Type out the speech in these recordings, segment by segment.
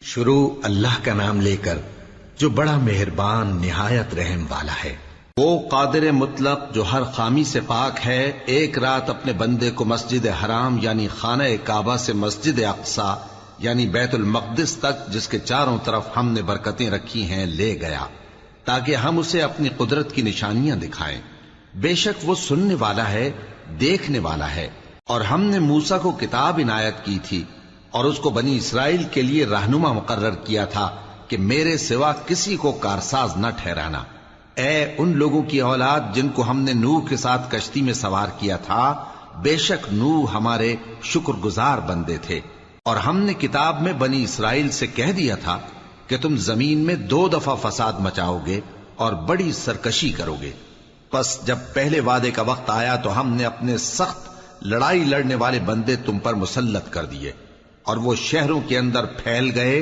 شروع اللہ کا نام لے کر جو بڑا مہربان نہایت رحم والا ہے۔ وہ قادر مطلق جو ہر خامی سے پاک ہے، ایک رات اپنے بندے کو مسجد حرام یعنی خانہ کعبہ سے مسجد اقصی یعنی بیت المقدس تک، جس کے چاروں طرف ہم نے برکتیں رکھی ہیں، لے گیا تاکہ ہم اسے اپنی قدرت کی نشانیاں دکھائیں۔ بے شک وہ سننے والا ہے، دیکھنے والا ہے۔ اور ہم نے موسیٰ کو کتاب عنایت کی تھی اور اس کو بنی اسرائیل کے لیے رہنما مقرر کیا تھا کہ میرے سوا کسی کو کارساز نہ ٹھہرانا۔ اے ان لوگوں کی اولاد جن کو ہم نے نوح کے ساتھ کشتی میں سوار کیا تھا، بے شک نوح ہمارے شکر گزار بندے تھے۔ اور ہم نے کتاب میں بنی اسرائیل سے کہہ دیا تھا کہ تم زمین میں 2 دفعہ فساد مچاؤ گے اور بڑی سرکشی کرو گے۔ پس جب پہلے وعدے کا وقت آیا تو ہم نے اپنے سخت لڑائی لڑنے والے بندے تم پر مسلط کر دیے، اور وہ شہروں کے اندر پھیل گئے،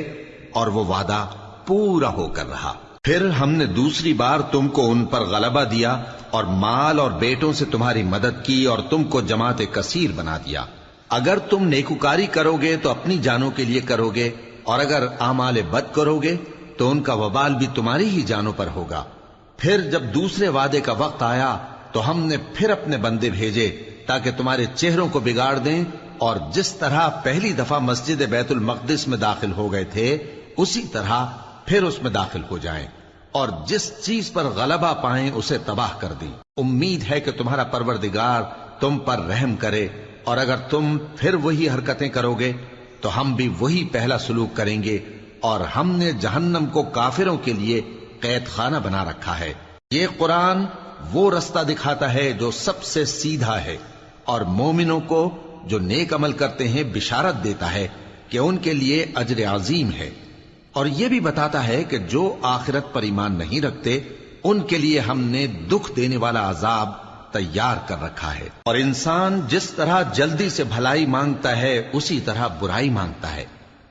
اور وہ وعدہ پورا ہو کر رہا۔ پھر ہم نے دوسری بار تم کو ان پر غلبہ دیا اور مال اور بیٹوں سے تمہاری مدد کی اور تم کو جماعت کثیر بنا دیا۔ اگر تم نیکوکاری کرو گے تو اپنی جانوں کے لیے کرو گے، اور اگر اعمال بد کرو گے تو ان کا وبال بھی تمہاری ہی جانوں پر ہوگا۔ پھر جب دوسرے وعدے کا وقت آیا تو ہم نے پھر اپنے بندے بھیجے تاکہ تمہارے چہروں کو بگاڑ دیں، اور جس طرح پہلی دفعہ مسجد بیت المقدس میں داخل ہو گئے تھے اسی طرح پھر اس میں داخل ہو جائیں، اور جس چیز پر غلبہ پائیں اسے تباہ کر دیں۔ امید ہے کہ تمہارا پروردگار تم پر رحم کرے، اور اگر تم پھر وہی حرکتیں کرو گے تو ہم بھی وہی پہلا سلوک کریں گے، اور ہم نے جہنم کو کافروں کے لیے قید خانہ بنا رکھا ہے۔ یہ قرآن وہ رستہ دکھاتا ہے جو سب سے سیدھا ہے، اور مومنوں کو جو نیک عمل کرتے ہیں بشارت دیتا ہے کہ ان کے لیے اجر عظیم ہے، اور یہ بھی بتاتا ہے کہ جو آخرت پر ایمان نہیں رکھتے ان کے لیے ہم نے دکھ دینے والا عذاب تیار کر رکھا ہے۔ اور انسان جس طرح جلدی سے بھلائی مانگتا ہے اسی طرح برائی مانگتا ہے،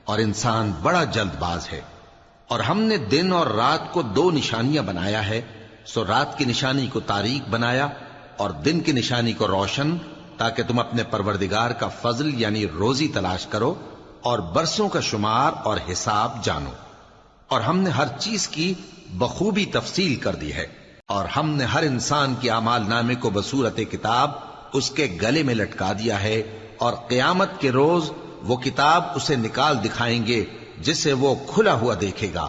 اور انسان بڑا جلد باز ہے۔ اور ہم نے دن اور رات کو 2 نشانیاں بنایا ہے، سو رات کی نشانی کو تاریک بنایا اور دن کی نشانی کو روشن، تاکہ تم اپنے پروردگار کا فضل یعنی روزی تلاش کرو اور برسوں کا شمار اور حساب جانو۔ اور ہم نے ہر چیز کی بخوبی تفصیل کر دی ہے، اور ہم نے ہر انسان کے اعمال نامے کو بصورت کتاب اس کے گلے میں لٹکا دیا ہے، اور قیامت کے روز وہ کتاب اسے نکال دکھائیں گے جسے وہ کھلا ہوا دیکھے گا۔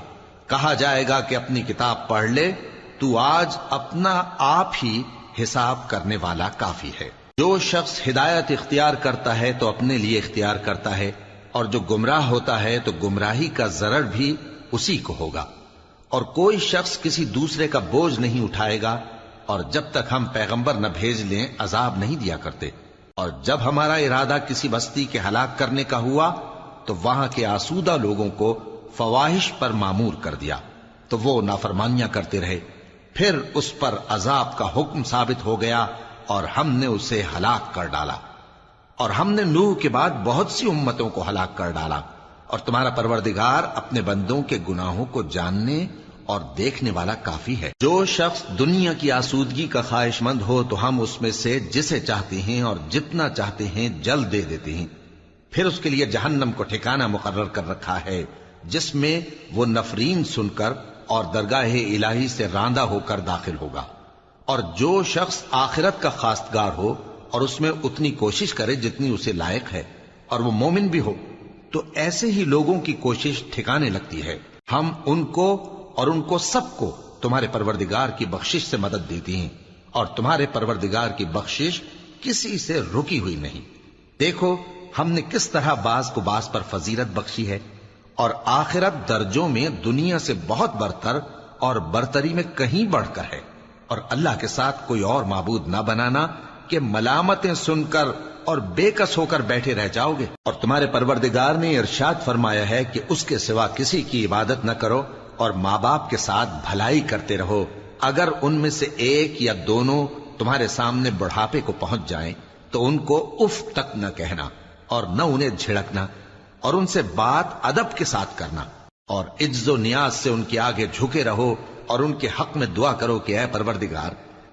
کہا جائے گا کہ اپنی کتاب پڑھ لے، تو آج اپنا آپ ہی حساب کرنے والا کافی ہے۔ جو شخص ہدایت اختیار کرتا ہے تو اپنے لیے اختیار کرتا ہے، اور جو گمراہ ہوتا ہے تو گمراہی کا ضرر بھی اسی کو ہوگا۔ اور کوئی شخص کسی دوسرے کا بوجھ نہیں اٹھائے گا، اور جب تک ہم پیغمبر نہ بھیج لیں عذاب نہیں دیا کرتے۔ اور جب ہمارا ارادہ کسی بستی کے ہلاک کرنے کا ہوا تو وہاں کے آسودہ لوگوں کو فواحش پر مامور کر دیا، تو وہ نافرمانیاں کرتے رہے۔ پھر اس پر عذاب کا حکم ثابت ہو گیا اور ہم نے اسے ہلاک کر ڈالا۔ اور ہم نے نوح کے بعد بہت سی امتوں کو ہلاک کر ڈالا، اور تمہارا پروردگار اپنے بندوں کے گناہوں کو جاننے اور دیکھنے والا کافی ہے۔ جو شخص دنیا کی آسودگی کا خواہش مند ہو تو ہم اس میں سے جسے چاہتے ہیں اور جتنا چاہتے ہیں جلد دے دیتے ہیں۔ پھر اس کے لیے جہنم کو ٹھکانہ مقرر کر رکھا ہے، جس میں وہ نفرین سن کر اور درگاہ الہی سے راندہ ہو کر داخل ہوگا۔ اور جو شخص آخرت کا خواستگار ہو اور اس میں اتنی کوشش کرے جتنی اسے لائق ہے، اور وہ مومن بھی ہو، تو ایسے ہی لوگوں کی کوشش ٹھکانے لگتی ہے۔ ہم ان کو اور ان کو سب کو تمہارے پروردگار کی بخشش سے مدد دیتی ہیں، اور تمہارے پروردگار کی بخشش کسی سے رکی ہوئی نہیں۔ دیکھو ہم نے کس طرح بعض کو بعض پر فضیلت بخشی ہے، اور آخرت درجوں میں دنیا سے بہت برتر اور برتری میں کہیں بڑھ کر ہے۔ اور اللہ کے ساتھ کوئی اور معبود نہ بنانا کہ ملامتیں سن کر اور بے کس ہو کر بیٹھے رہ جاؤ گے۔ اور تمہارے پروردگار نے ارشاد فرمایا ہے کہ اس کے سوا کسی کی عبادت نہ کرو، اور ماں باپ کے ساتھ بھلائی کرتے رہو۔ اگر ان میں سے ایک یا دونوں تمہارے سامنے بڑھاپے کو پہنچ جائیں تو ان کو اف تک نہ کہنا، اور نہ انہیں جھڑکنا، اور ان سے بات ادب کے ساتھ کرنا، اور عجز و نیاز سے ان کے آگے جھکے رہو، اور ان کے حق میں دعا کرو کہ اے پروردگار،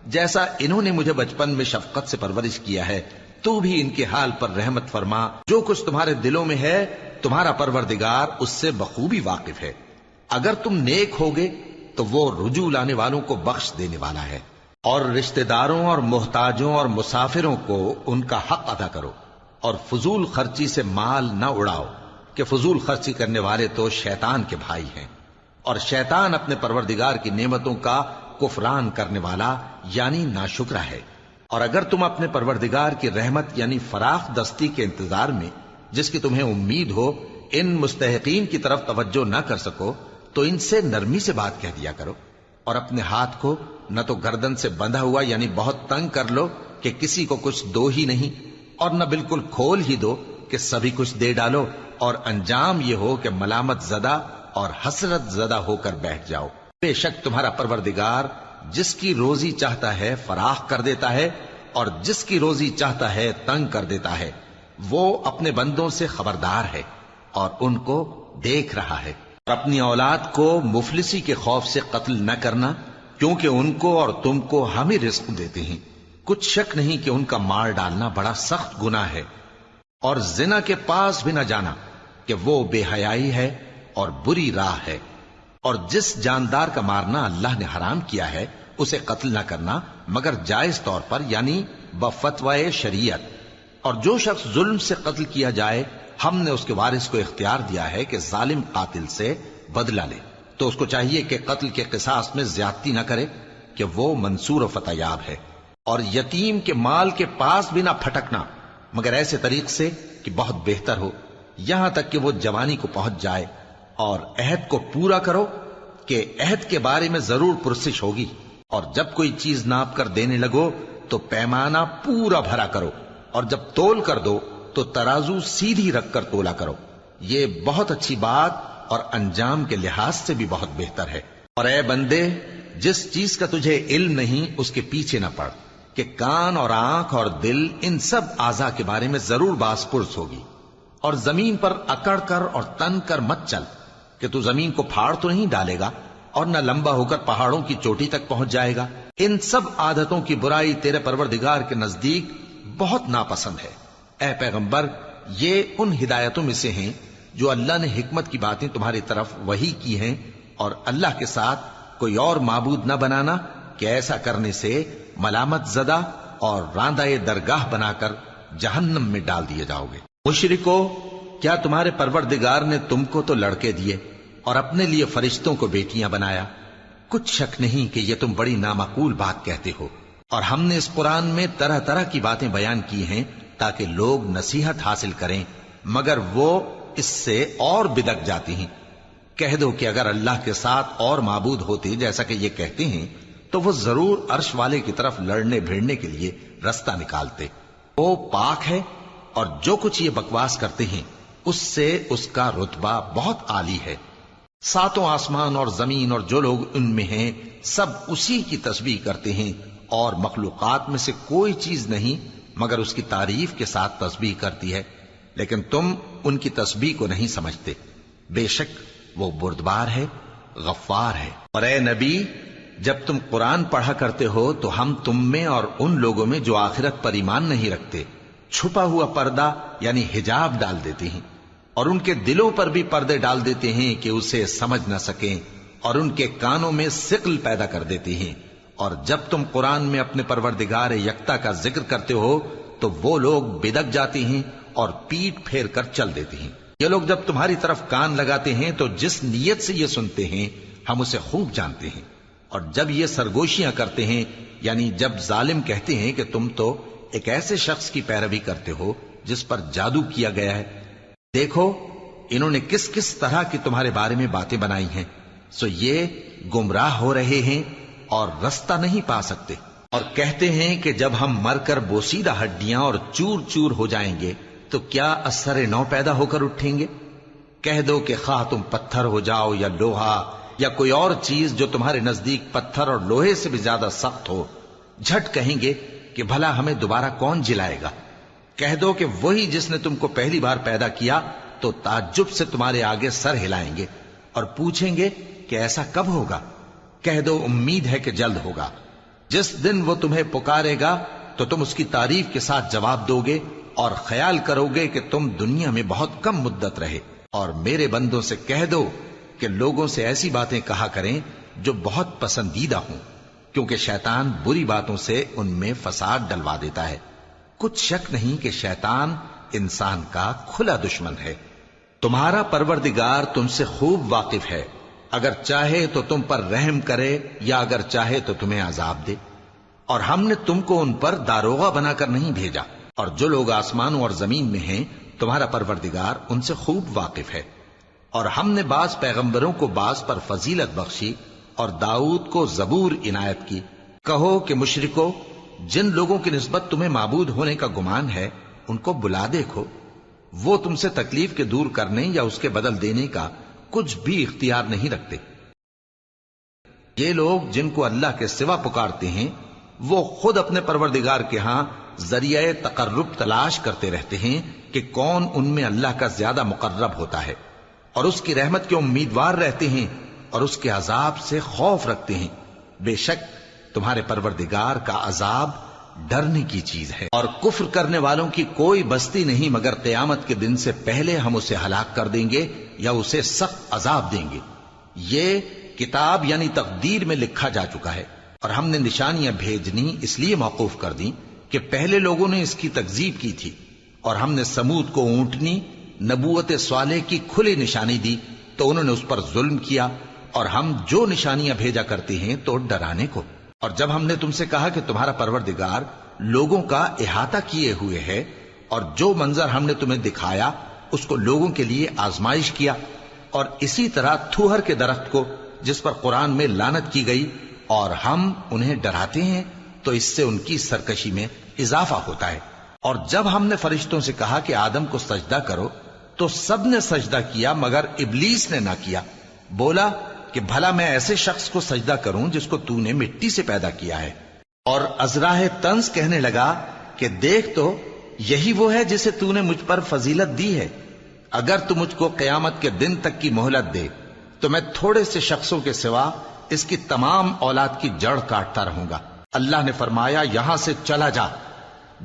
جیسا انہوں نے مجھے بچپن میں شفقت سے پرورش کیا ہے، تو بھی ان کے حال پر رحمت فرما۔ جو کچھ تمہارے دلوں میں ہے تمہارا پروردگار اس سے بخوبی واقف ہے۔ اگر تم نیک ہوگے تو وہ رجوع لانے والوں کو بخش دینے والا ہے۔ اور رشتہ داروں اور محتاجوں اور مسافروں کو ان کا حق ادا کرو، اور فضول خرچی سے مال نہ اڑاؤ، کہ فضول خرچی کرنے والے تو شیطان کے بھائی ہیں، اور شیطان اپنے پروردگار کی نعمتوں کا کفران کرنے والا یعنی ناشکرا ہے۔ اور اگر تم اپنے پروردگار کی رحمت یعنی فراخ دستی کے انتظار میں، جس کی تمہیں امید ہو، ان مستحقین کی طرف توجہ نہ کر سکو تو ان سے نرمی سے بات کہہ دیا کرو، اور اپنے ہاتھ کو نہ تو گردن سے بندھا ہوا یعنی بہت تنگ کر لو کہ کسی کو کچھ دو ہی نہیں، اور نہ بالکل کھول ہی دو کہ سبھی کچھ دے ڈالو، اور انجام یہ ہو کہ ملامت زدہ اور حسرت زدہ ہو کر بیٹھ جاؤ۔ بے شک تمہارا پروردگار جس کی روزی چاہتا ہے فراخ کر دیتا ہے، اور جس کی روزی چاہتا ہے تنگ کر دیتا ہے۔ وہ اپنے بندوں سے خبردار ہے اور ان کو دیکھ رہا ہے۔ اور اپنی اولاد کو مفلسی کے خوف سے قتل نہ کرنا، کیونکہ ان کو اور تم کو ہم ہی رزق دیتے ہیں۔ کچھ شک نہیں کہ ان کا مار ڈالنا بڑا سخت گناہ ہے۔ اور زنا کے پاس بھی نہ جانا، کہ وہ بے حیائی ہے اور بری راہ ہے۔ اور جس جاندار کا مارنا اللہ نے حرام کیا ہے اسے قتل نہ کرنا مگر جائز طور پر یعنی بفتوائے شریعت۔ اور جو شخص ظلم سے قتل کیا جائے ہم نے اس کے وارث کو اختیار دیا ہے کہ ظالم قاتل سے بدلہ لے، تو اس کو چاہیے کہ قتل کے قصاص میں زیادتی نہ کرے، کہ وہ منصور و فتح یاب ہے۔ اور یتیم کے مال کے پاس بھی نہ پھٹکنا مگر ایسے طریق سے کہ بہت بہتر ہو، یہاں تک کہ وہ جوانی کو پہنچ جائے۔ اور عہد کو پورا کرو کہ عہد کے بارے میں ضرور پرسش ہوگی، اور جب کوئی چیز ناپ کر دینے لگو تو پیمانہ پورا بھرا کرو، اور جب تول کر دو تو ترازو سیدھی رکھ کر تولا کرو، یہ بہت اچھی بات اور انجام کے لحاظ سے بھی بہت بہتر ہے۔ اور اے بندے، جس چیز کا تجھے علم نہیں اس کے پیچھے نہ پڑ، کہ کان اور آنکھ اور دل ان سب اعضاء کے بارے میں ضرور باز پرس ہوگی۔ اور زمین پر اکڑ کر اور تن کر مت چل، کہ تو زمین کو پھاڑ تو نہیں ڈالے گا اور نہ لمبا ہو کر پہاڑوں کی چوٹی تک پہنچ جائے گا۔ ان سب عادتوں کی برائی تیرے پروردگار کے نزدیک بہت ناپسند ہے۔ اے پیغمبر، یہ ان ہدایتوں میں سے ہیں جو اللہ نے حکمت کی باتیں تمہاری طرف وحی کی ہیں، اور اللہ کے ساتھ کوئی اور معبود نہ بنانا، کہ ایسا کرنے سے ملامت زدہ اور راندہ درگاہ بنا کر جہنم میں ڈال دیے جاؤ گے۔ مشرکو، کیا تمہارے پروردگار نے تم کو تو لڑکے دیے اور اپنے لیے فرشتوں کو بیٹیاں بنایا؟ کچھ شک نہیں کہ یہ تم بڑی نامعقول بات کہتے ہو، اور ہم نے اس قرآن میں طرح طرح کی باتیں بیان کی ہیں تاکہ لوگ نصیحت حاصل کریں، مگر وہ اس سے اور بدک جاتی ہیں۔ کہہ دو کہ اگر اللہ کے ساتھ اور معبود ہوتے جیسا کہ یہ کہتے ہیں تو وہ ضرور عرش والے کی طرف لڑنے بھیڑنے کے لیے رستہ نکالتے۔ وہ پاک ہے، اور جو کچھ یہ بکواس کرتے ہیں اس سے اس کا رتبہ بہت عالی ہے۔ ساتوں آسمان اور زمین اور جو لوگ ان میں ہیں سب اسی کی تسبیح کرتے ہیں، اور مخلوقات میں سے کوئی چیز نہیں مگر اس کی تعریف کے ساتھ تسبیح کرتی ہے، لیکن تم ان کی تسبیح کو نہیں سمجھتے۔ بے شک وہ بردبار ہے، غفار ہے۔ اور اے نبی، جب تم قرآن پڑھا کرتے ہو تو ہم تم میں اور ان لوگوں میں جو آخرت پر ایمان نہیں رکھتے چھپا ہوا پردہ یعنی حجاب ڈال دیتے ہیں، اور ان کے دلوں پر بھی پردے ڈال دیتے ہیں کہ اسے سمجھ نہ سکیں، اور ان کے کانوں میں ثقل پیدا کر دیتے ہیں۔ اور جب تم قرآن میں اپنے پروردگار یکتا کا ذکر کرتے ہو تو وہ لوگ بدک جاتے ہیں اور پیٹ پھیر کر چل دیتے ہیں۔ یہ لوگ جب تمہاری طرف کان لگاتے ہیں تو جس نیت سے یہ سنتے ہیں ہم اسے خوب جانتے ہیں، اور جب یہ سرگوشیاں کرتے ہیں یعنی جب ظالم کہتے ہیں کہ تم تو ایک ایسے شخص کی پیروی کرتے ہو جس پر جادو کیا گیا ہے، دیکھو انہوں نے کس کس طرح کی تمہارے بارے میں باتیں بنائی ہیں، سو یہ گمراہ ہو رہے ہیں اور رستہ نہیں پا سکتے۔ اور کہتے ہیں کہ جب ہم مر کر بوسیدہ ہڈیاں اور چور چور ہو جائیں گے تو کیا اثر نو پیدا ہو کر اٹھیں گے؟ کہہ دو کہ خواہ تم پتھر ہو جاؤ یا لوہا یا کوئی اور چیز جو تمہارے نزدیک پتھر اور لوہے سے بھی زیادہ سخت ہو، جھٹ کہیں گے کہ بھلا ہمیں دوبارہ کون جلائے گا؟ کہہ دو کہ وہی جس نے تم کو پہلی بار پیدا کیا تو تعجب سے تمہارے آگے سر ہلائیں گے اور پوچھیں گے کہ ایسا کب ہوگا؟ کہہ دو امید ہے کہ جلد ہوگا۔ جس دن وہ تمہیں پکارے گا تو تم اس کی تعریف کے ساتھ جواب دو گے اور خیال کرو گے کہ تم دنیا میں بہت کم مدت رہے، اور میرے بندوں سے کہہ دو کہ لوگوں سے ایسی باتیں کہا کریں جو بہت پسندیدہ ہوں، کیونکہ شیطان بری باتوں سے ان میں فساد ڈلوا دیتا ہے۔ کچھ شک نہیں کہ شیطان انسان کا کھلا دشمن ہے۔ تمہارا پروردگار تم سے خوب واقف ہے، اگر چاہے تو تم پر رحم کرے یا اگر چاہے تو تمہیں عذاب دے۔ اور ہم نے تم کو ان پر داروغہ بنا کر نہیں بھیجا، اور جو لوگ آسمانوں اور زمین میں ہیں تمہارا پروردگار ان سے خوب واقف ہے۔ اور ہم نے بعض پیغمبروں کو بعض پر فضیلت بخشی اور داؤد کو زبور عنایت کی۔ کہو کہ مشرکو، جن لوگوں کی نسبت تمہیں معبود ہونے کا گمان ہے ان کو بلا دیکھو، وہ تم سے تکلیف کے دور کرنے یا اس کے بدل دینے کا کچھ بھی اختیار نہیں رکھتے۔ یہ لوگ جن کو اللہ کے سوا پکارتے ہیں وہ خود اپنے پروردگار کے ہاں ذریعہ تقرب تلاش کرتے رہتے ہیں کہ کون ان میں اللہ کا زیادہ مقرب ہوتا ہے، اور اس کی رحمت کے امیدوار رہتے ہیں اور اس کے عذاب سے خوف رکھتے ہیں۔ بے شک تمہارے پروردگار کا عذاب ڈرنے کی چیز ہے، اور کفر کرنے والوں کی کوئی بستی نہیں مگر قیامت کے دن سے پہلے ہم اسے ہلاک کر دیں گے یا اسے سخت عذاب دیں گے۔ یہ کتاب یعنی تقدیر میں لکھا جا چکا ہے، اور ہم نے نشانیاں بھیجنی اس لیے موقوف کر دیں کہ پہلے لوگوں نے اس کی تکذیب کی تھی، اور ہم نے سمود کو اونٹنی نبوت صالح کی کھلی نشانی دی تو انہوں نے اس پر ظلم کیا، اور ہم جو نشانیاں بھیجا کرتے ہیں تو ڈرانے کو۔ اور جب ہم نے تم سے کہا کہ تمہارا پروردگار لوگوں کا احاطہ کیے ہوئے ہے، اور جو منظر ہم نے تمہیں دکھایا اس کو لوگوں کے لیے آزمائش کیا، اور اسی طرح تھوہر کے درخت کو جس پر قرآن میں لعنت کی گئی، اور ہم انہیں ڈراتے ہیں تو اس سے ان کی سرکشی میں اضافہ ہوتا ہے۔ اور جب ہم نے فرشتوں سے کہا کہ آدم کو سجدہ کرو تو سب نے سجدہ کیا مگر ابلیس نے نہ کیا، بولا کہ بھلا میں ایسے شخص کو سجدہ کروں جس کو تو نے مٹی سے پیدا کیا ہے۔ اور ازراہ طنز کہنے لگا کہ دیکھ تو یہی وہ ہے جسے تو نے مجھ پر فضیلت دی ہے، اگر تو مجھ کو قیامت کے دن تک کی مہلت دے تو میں تھوڑے سے شخصوں کے سوا اس کی تمام اولاد کی جڑ کاٹتا رہوں گا۔ اللہ نے فرمایا یہاں سے چلا جا،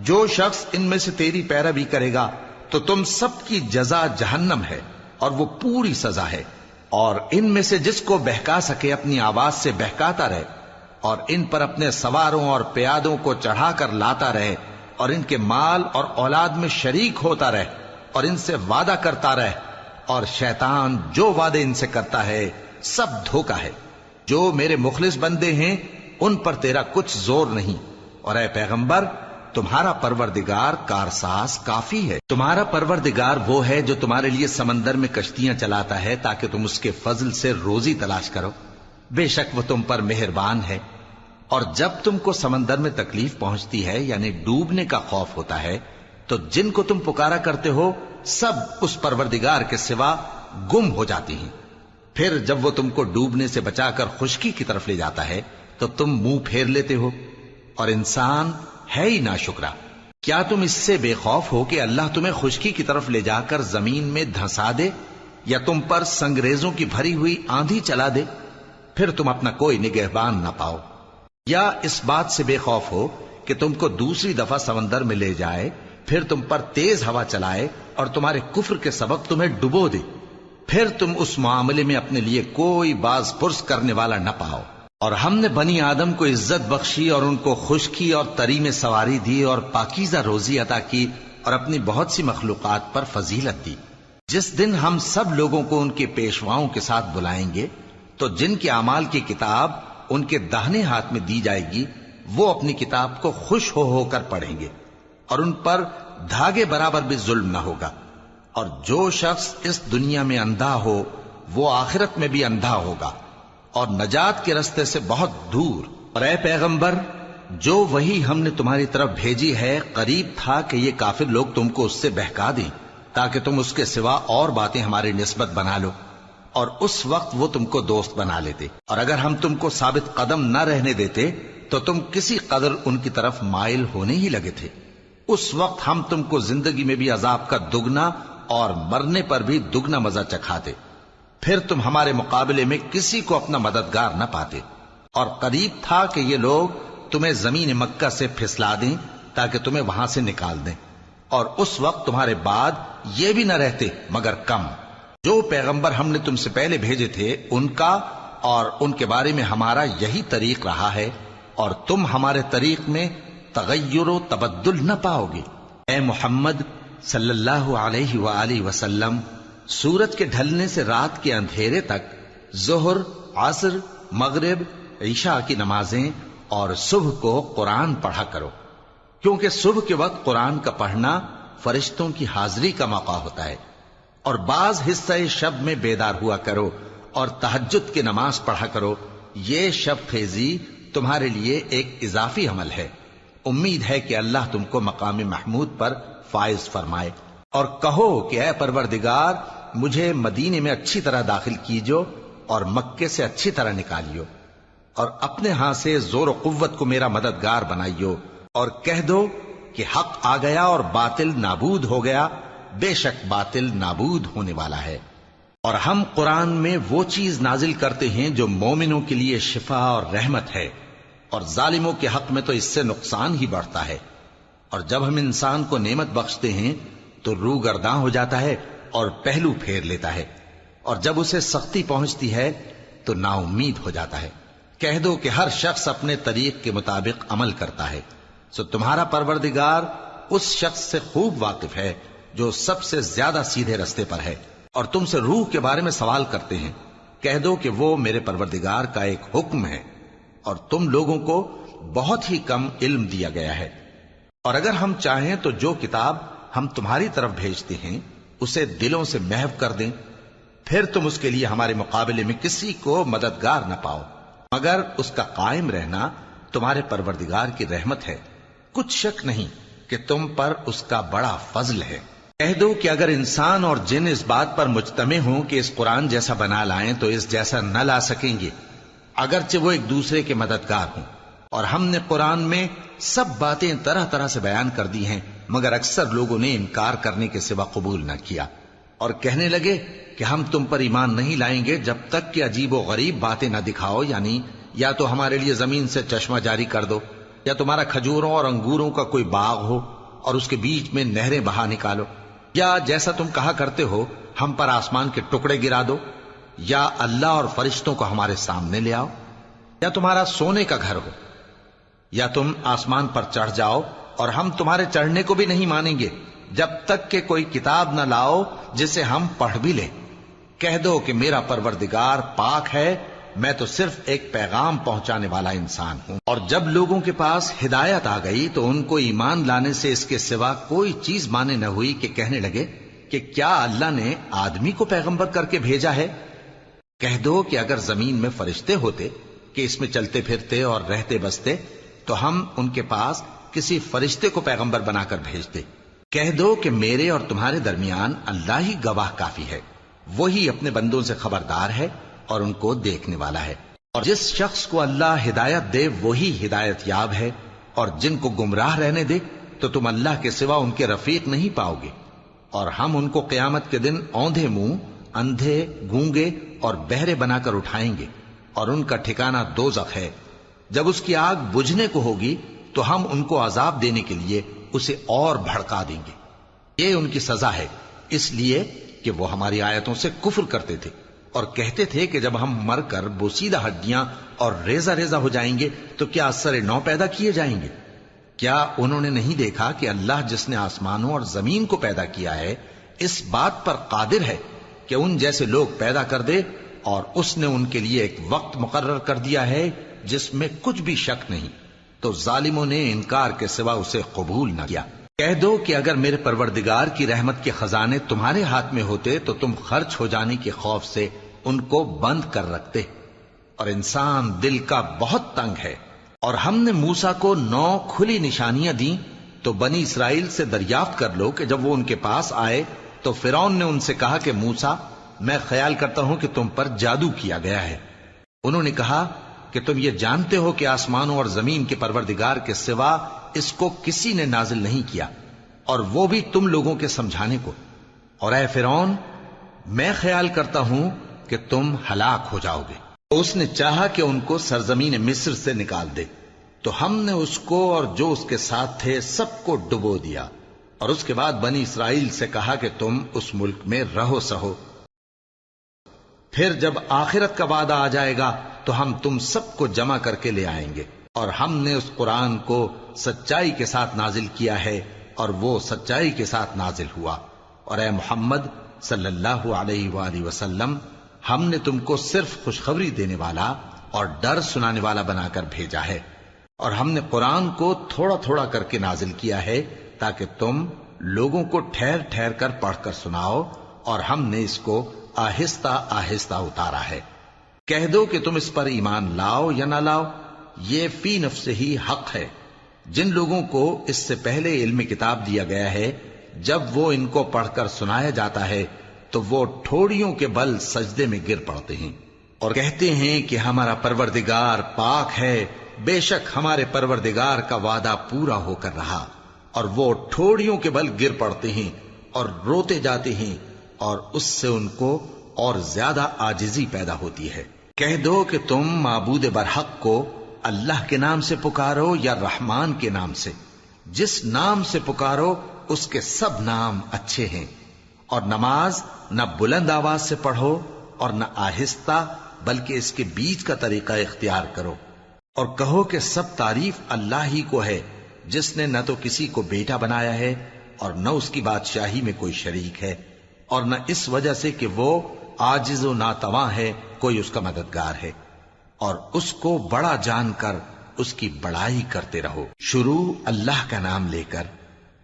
جو شخص ان میں سے تیری پیروی کرے گا تو تم سب کی جزا جہنم ہے اور وہ پوری سزا ہے، اور ان میں سے جس کو بہکا سکے اپنی آواز سے بہکاتا رہے، اور ان پر اپنے سواروں اور پیادوں کو چڑھا کر لاتا رہے، اور ان کے مال اور اولاد میں شریک ہوتا رہے، اور ان سے وعدہ کرتا رہے، اور شیطان جو وعدے ان سے کرتا ہے سب دھوکہ ہے۔ جو میرے مخلص بندے ہیں ان پر تیرا کچھ زور نہیں، اور اے پیغمبر تمہارا پروردگار کارساز کافی ہے۔ تمہارا پروردگار وہ ہے جو تمہارے لیے سمندر میں کشتیاں چلاتا ہے تاکہ تم اس کے فضل سے روزی تلاش کرو، بے شک وہ تم پر مہربان ہے۔ اور جب تم کو سمندر میں تکلیف پہنچتی ہے یعنی ڈوبنے کا خوف ہوتا ہے تو جن کو تم پکارا کرتے ہو سب اس پروردگار کے سوا گم ہو جاتی ہیں۔ پھر جب وہ تم کو ڈوبنے سے بچا کر خشکی کی طرف لے جاتا ہے تو تم منہ پھیر لیتے ہو، اور انسان ہے ہی ناشکرا۔ کیا تم اس سے بے خوف ہو کہ اللہ تمہیں خشکی کی طرف لے جا کر زمین میں دھنسا دے، یا تم پر سنگریزوں کی بھری ہوئی آندھی چلا دے، پھر تم اپنا کوئی نگہبان نہ پاؤ؟ یا اس بات سے بے خوف ہو کہ تم کو دوسری دفعہ سمندر میں لے جائے، پھر تم پر تیز ہوا چلائے اور تمہارے کفر کے سبب تمہیں ڈبو دے، پھر تم اس معاملے میں اپنے لیے کوئی باز پرس کرنے والا نہ پاؤ۔ اور ہم نے بنی آدم کو عزت بخشی اور ان کو خشکی اور تری میں سواری دی اور پاکیزہ روزی عطا کی اور اپنی بہت سی مخلوقات پر فضیلت دی۔ جس دن ہم سب لوگوں کو ان کے پیشواؤں کے ساتھ بلائیں گے تو جن کے اعمال کی کتاب ان کے داہنے ہاتھ میں دی جائے گی وہ اپنی کتاب کو خوش ہو کر پڑھیں گے، اور ان پر دھاگے برابر بھی ظلم نہ ہوگا۔ اور جو شخص اس دنیا میں اندھا ہو وہ آخرت میں بھی اندھا ہوگا اور نجات کے رستے سے بہت دور۔ اور اے پیغمبر جو وہی ہم نے تمہاری طرف بھیجی ہے قریب تھا کہ یہ کافر لوگ تم کو اس سے بہکا دیں تاکہ تم اس کے سوا اور باتیں ہماری نسبت بنا لو، اور اس وقت وہ تم کو دوست بنا لیتے۔ اور اگر ہم تم کو ثابت قدم نہ رہنے دیتے تو تم کسی قدر ان کی طرف مائل ہونے ہی لگے تھے۔ اس وقت ہم تم کو زندگی میں بھی عذاب کا دگنا اور مرنے پر بھی دگنا مزہ چکھاتے، پھر تم ہمارے مقابلے میں کسی کو اپنا مددگار نہ پاتے۔ اور قریب تھا کہ یہ لوگ تمہیں زمین مکہ سے پھسلا دیں تاکہ تمہیں وہاں سے نکال دیں، اور اس وقت تمہارے بعد یہ بھی نہ رہتے مگر کم۔ جو پیغمبر ہم نے تم سے پہلے بھیجے تھے ان کا اور ان کے بارے میں ہمارا یہی طریق رہا ہے، اور تم ہمارے طریق میں تغیر و تبدل نہ پاؤ گے۔ اے محمد صلی اللہ علیہ وآلہ وسلم، سورج کے ڈھلنے سے رات کے اندھیرے تک ظہر، عصر، مغرب، عشاء کی نمازیں اور صبح کو قرآن پڑھا کرو، کیونکہ صبح کے وقت قرآن کا پڑھنا فرشتوں کی حاضری کا موقع ہوتا ہے، اور بعض حصہ شب میں بیدار ہوا کرو اور تہجد کی نماز پڑھا کرو۔ یہ شب خیزی تمہارے لیے ایک اضافی عمل ہے۔ امید ہے کہ اللہ تم کو مقام محمود پر فائز فرمائے۔ اور کہو کہ اے پروردگار، مجھے مدینے میں اچھی طرح داخل کیجو اور مکے سے اچھی طرح نکالیو، اور اپنے ہاں سے زور و قوت کو میرا مددگار بنائیو، اور کہہ دو کہ حق آ گیا اور باطل نابود ہو گیا، بے شک باطل نابود ہونے والا ہے۔ اور ہم قرآن میں وہ چیز نازل کرتے ہیں جو مومنوں کے لیے شفا اور رحمت ہے، اور ظالموں کے حق میں تو اس سے نقصان ہی بڑھتا ہے۔ اور جب ہم انسان کو نعمت بخشتے ہیں تو روح گرداں ہو جاتا ہے اور پہلو پھیر لیتا ہے، اور جب اسے سختی پہنچتی ہے تو نا امید ہو جاتا ہے۔ کہہ دو کہ ہر شخص اپنے طریق کے مطابق عمل کرتا ہے، سو تمہارا پروردگار اس شخص سے خوب واقف ہے جو سب سے زیادہ سیدھے رستے پر ہے۔ اور تم سے روح کے بارے میں سوال کرتے ہیں، کہہ دو کہ وہ میرے پروردگار کا ایک حکم ہے، اور تم لوگوں کو بہت ہی کم علم دیا گیا ہے۔ اور اگر ہم چاہیں تو جو کتاب ہم تمہاری طرف بھیجتے ہیں اسے دلوں سے محو کر دیں، پھر تم اس کے لیے ہمارے مقابلے میں کسی کو مددگار نہ پاؤ، مگر اس کا قائم رہنا تمہارے پروردگار کی رحمت ہے، کچھ شک نہیں کہ تم پر اس کا بڑا فضل ہے۔ کہہ دو کہ اگر انسان اور جن اس بات پر مجتمع ہوں کہ اس قرآن جیسا بنا لائیں تو اس جیسا نہ لا سکیں گے، اگرچہ وہ ایک دوسرے کے مددگار ہوں۔ اور ہم نے قرآن میں سب باتیں طرح طرح سے بیان کر دی ہیں، مگر اکثر لوگوں نے انکار کرنے کے سوا قبول نہ کیا، اور کہنے لگے کہ ہم تم پر ایمان نہیں لائیں گے جب تک کہ عجیب و غریب باتیں نہ دکھاؤ، یعنی یا تو ہمارے لیے زمین سے چشمہ جاری کر دو، یا تمہارا کھجوروں اور انگوروں کا کوئی باغ ہو اور اس کے بیچ میں نہریں بہا نکالو، یا جیسا تم کہا کرتے ہو ہم پر آسمان کے ٹکڑے گرا دو، یا اللہ اور فرشتوں کو ہمارے سامنے لے آؤ، یا تمہارا سونے کا گھر ہو، یا تم آسمان پر چڑھ جاؤ اور ہم تمہارے چڑھنے کو بھی نہیں مانیں گے جب تک کہ کوئی کتاب نہ لاؤ جسے ہم پڑھ بھی لیں۔ کہہ دو کہ میرا پروردگار پاک ہے، میں تو صرف ایک پیغام پہنچانے والا انسان ہوں۔ اور جب لوگوں کے پاس ہدایت آ گئی تو ان کو ایمان لانے سے اس کے سوا کوئی چیز مانے نہ ہوئی کہ کہنے لگے کہ کیا اللہ نے آدمی کو پیغمبر کر کے بھیجا ہے؟ کہہ دو کہ اگر زمین میں فرشتے ہوتے کہ اس میں چلتے پھرتے اور رہتے بستے تو ہم ان کے پاس کسی فرشتے کو پیغمبر بنا کر بھیجتے۔ کہہ دو کہ میرے اور تمہارے درمیان اللہ ہی گواہ کافی ہے، وہی اپنے بندوں سے خبردار ہے اور ان کو دیکھنے والا ہے۔ اور جس شخص کو اللہ ہدایت دے وہی ہدایت یاب ہے، اور جن کو گمراہ رہنے دے تو تم اللہ کے سوا ان کے رفیق نہیں پاؤ گے۔ اور ہم ان کو قیامت کے دن اوندھے منہ، اندھے، گونگے اور بہرے بنا کر اٹھائیں گے، اور ان کا ٹھکانہ دوزخ ہے۔ جب اس کی آگ بجھنے کو ہوگی تو ہم ان کو عذاب دینے کے لیے اسے اور بھڑکا دیں گے۔ یہ ان کی سزا ہے، اس لیے کہ وہ ہماری آیتوں سے کفر کرتے تھے اور کہتے تھے کہ جب ہم مر کر بوسیدہ ہڈیاں اور ریزہ ریزہ ہو جائیں گے تو کیا اثر نو پیدا کیے جائیں گے؟ کیا انہوں نے نہیں دیکھا کہ اللہ جس نے آسمانوں اور زمین کو پیدا کیا ہے اس بات پر قادر ہے کہ ان جیسے لوگ پیدا کر دے، اور اس نے ان کے لیے ایک وقت مقرر کر دیا ہے جس میں کچھ بھی شک نہیں، تو ظالموں نے انکار کے سوا اسے قبول نہ کیا۔ کہہ دو کہ اگر میرے پروردگار کی رحمت کے خزانے تمہارے ہاتھ میں ہوتے تو تم خرچ ہو جانے کے خوف سے ان کو بند کر رکھتے، اور انسان دل کا بہت تنگ ہے۔ اور ہم نے موسیٰ کو 9 کھلی نشانیاں دیں تو بنی اسرائیل سے دریافت کر لو کہ جب وہ ان کے پاس آئے تو فرعون نے ان سے کہا کہ موسیٰ، میں خیال کرتا ہوں کہ تم پر جادو کیا گیا ہے۔ انہوں نے کہا کہ تم یہ جانتے ہو کہ آسمانوں اور زمین کے پروردگار کے سوا اس کو کسی نے نازل نہیں کیا، اور وہ بھی تم لوگوں کے سمجھانے کو۔ اور اے فرعون، میں خیال کرتا ہوں کہ تم ہلاک ہو جاؤ گے۔ اس نے چاہا کہ ان کو سرزمین مصر سے نکال دے، تو ہم نے اس کو اور جو اس کے ساتھ تھے سب کو ڈبو دیا، اور اس کے بعد بنی اسرائیل سے کہا کہ تم اس ملک میں رہو سہو۔ پھر جب آخرت کا وعدہ آ جائے گا تو ہم تم سب کو جمع کر کے لے آئیں گے، اور ہم نے اس قرآن کو سچائی کے ساتھ نازل کیا ہے اور وہ سچائی کے ساتھ نازل ہوا۔ اور اے محمد صلی اللہ علیہ وآلہ وسلم، ہم نے تم کو صرف خوشخبری دینے والا اور ڈر سنانے والا بنا کر بھیجا ہے، اور ہم نے قرآن کو تھوڑا تھوڑا کر کے نازل کیا ہے تاکہ تم لوگوں کو ٹھہر ٹھہر کر پڑھ کر سناؤ، اور ہم نے اس کو آہستہ آہستہ اتارا ہے۔ کہہ دو کہ تم اس پر ایمان لاؤ یا نہ لاؤ، یہ فی نفس ہی حق ہے۔ جن لوگوں کو اس سے پہلے علم کتاب دیا گیا ہے، جب وہ ان کو پڑھ کر سنایا جاتا ہے تو وہ ٹھوڑیوں کے بل سجدے میں گر پڑتے ہیں اور کہتے ہیں کہ ہمارا پروردگار پاک ہے، بے شک ہمارے پروردگار کا وعدہ پورا ہو کر رہا، اور وہ ٹھوڑیوں کے بل گر پڑتے ہیں اور روتے جاتے ہیں، اور اس سے ان کو اور زیادہ عاجزی پیدا ہوتی ہے۔ کہہ دو کہ تم معبود برحق کو اللہ کے نام سے پکارو یا رحمان کے نام سے، جس نام سے پکارو اس کے سب نام اچھے ہیں، اور نماز نہ بلند آواز سے پڑھو اور نہ آہستہ، بلکہ اس کے بیچ کا طریقہ اختیار کرو، اور کہو کہ سب تعریف اللہ ہی کو ہے، جس نے نہ تو کسی کو بیٹا بنایا ہے اور نہ اس کی بادشاہی میں کوئی شریک ہے، اور نہ اس وجہ سے کہ وہ عاجز و ناتواں ہے کوئی اس کا مددگار ہے، اور اس کو بڑا جان کر اس کی بڑائی کرتے رہو۔ شروع اللہ کا نام لے کر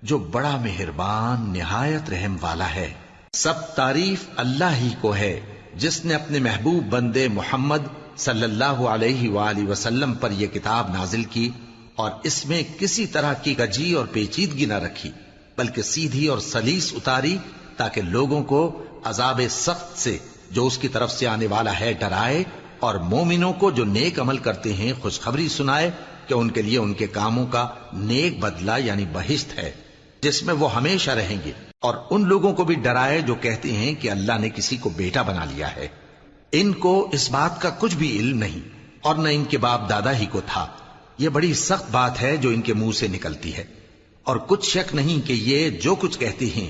جو بڑا مہربان نہایت رحم والا ہے۔ سب تعریف اللہ ہی کو ہے جس نے اپنے محبوب بندے محمد صلی اللہ علیہ وآلہ وسلم پر یہ کتاب نازل کی، اور اس میں کسی طرح کی کجی اور پیچیدگی نہ رکھی، بلکہ سیدھی اور سلیس اتاری تاکہ لوگوں کو عذاب سخت سے جو اس کی طرف سے آنے والا ہے ڈرائے، اور مومنوں کو جو نیک عمل کرتے ہیں خوشخبری سنائے کہ ان کے لیے ان کے کاموں کا نیک بدلہ یعنی بہشت ہے جس میں وہ ہمیشہ رہیں گے، اور ان لوگوں کو بھی ڈرائے جو کہتے ہیں کہ اللہ نے کسی کو بیٹا بنا لیا ہے۔ ان کو اس بات کا کچھ بھی علم نہیں، اور نہ ان کے باپ دادا ہی کو تھا۔ یہ بڑی سخت بات ہے جو ان کے منہ سے نکلتی ہے، اور کچھ شک نہیں کہ یہ جو کچھ کہتے ہیں